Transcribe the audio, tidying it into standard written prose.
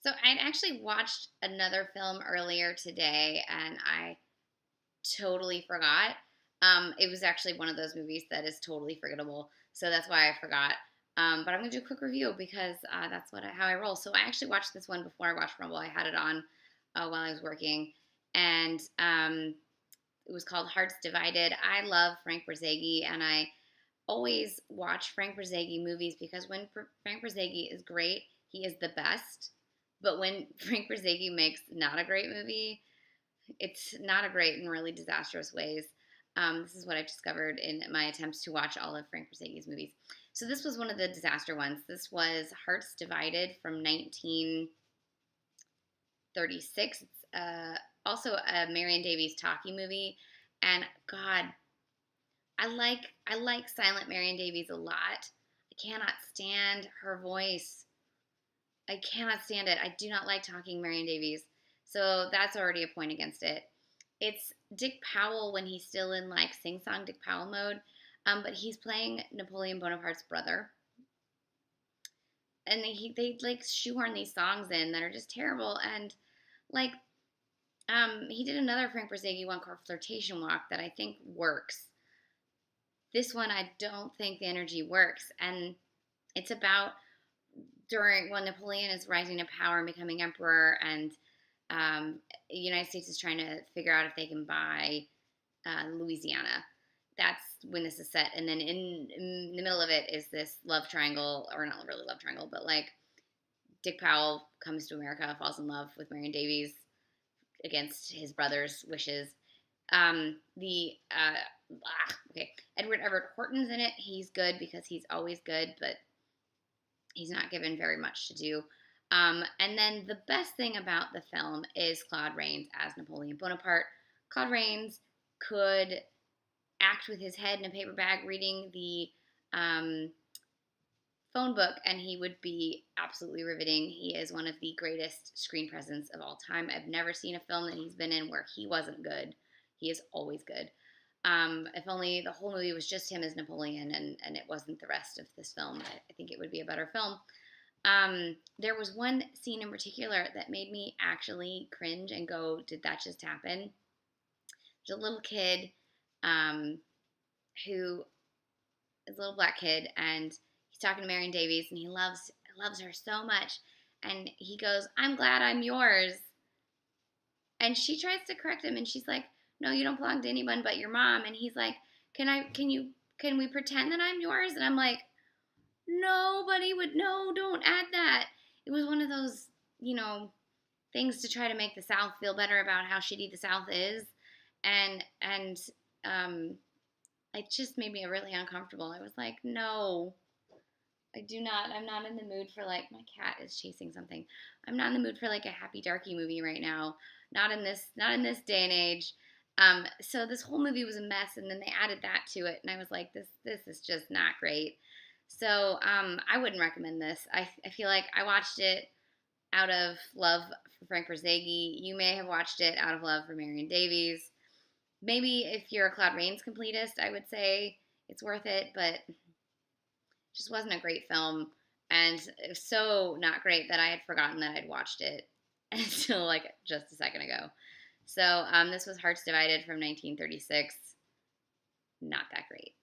So I'd actually watched another film earlier today, and I totally forgot. It was actually one of those movies that is totally forgettable, so that's why I forgot. But I'm gonna do a quick review because that's how I roll. So I actually watched this one before I watched Rumble. I had it on while I was working, and it was called Hearts Divided. I love Frank Borzage, and I always watch Frank Borzage movies because when Frank Borzage is great, he is the best. But when Frank Borzage makes not a great movie, it's not a great in really disastrous ways. This is what I discovered in my attempts to watch all of Frank Borzage's movies. So this was one of the disaster ones. This was Hearts Divided from 1936. It's also a Marion Davies talkie movie, and God, I like silent Marion Davies a lot. I cannot stand her voice. I cannot stand it. I do not like talking Marion Davies. So that's already a point against it. It's Dick Powell when he's still in like sing song Dick Powell mode, but he's playing Napoleon Bonaparte's brother, and they like shoehorn these songs in that are just terrible. And like he did another Frank Borzage one called Flirtation Walk that I think works. This one I don't think the energy works, and it's about during when Napoleon is rising to power and becoming emperor, and the United States is trying to figure out if they can buy Louisiana. That's when this is set. And then in the middle of it is this love triangle, or not really love triangle, but like Dick Powell comes to America, falls in love with Marion Davies against his brother's wishes. Okay, Edward Everett Horton's in it. He's good because he's always good, but he's not given very much to do. And then the best thing about the film is Claude Rains as Napoleon Bonaparte. Claude Rains could act with his head in a paper bag reading the phone book, and he would be absolutely riveting. He is one of the greatest screen presence of all time. I've never seen a film that he's been in where he wasn't good. He is always good. If only the whole movie was just him as Napoleon and it wasn't the rest of this film, I think it would be a better film. There was one scene in particular that made me actually cringe and go, did that just happen? There's a little kid who is a little black kid, and he's talking to Marion Davies, and he loves her so much, and he goes, "I'm glad I'm yours." And she tries to correct him, and she's like, "No, you don't belong to anyone but your mom." And he's like, can we pretend that I'm yours?" And I'm like, nobody would know. Don't add that. It was one of those, things to try to make the South feel better about how shitty the South is, and it just made me really uncomfortable. I was like, no, I do not. I'm not in the mood for like my cat is chasing something. I'm not in the mood for like a happy darky movie right now. Not in this day and age. So this whole movie was a mess, and then they added that to it, and I was like, this is just not great. So I wouldn't recommend this. I feel like I watched it out of love for Frank Borzage. You may have watched it out of love for Marion Davies. Maybe if you're a Claude Rains completist, I would say it's worth it, but it just wasn't a great film, and it was so not great that I had forgotten that I'd watched it until like just a second ago. So this was Hearts Divided from 1936. Not that great.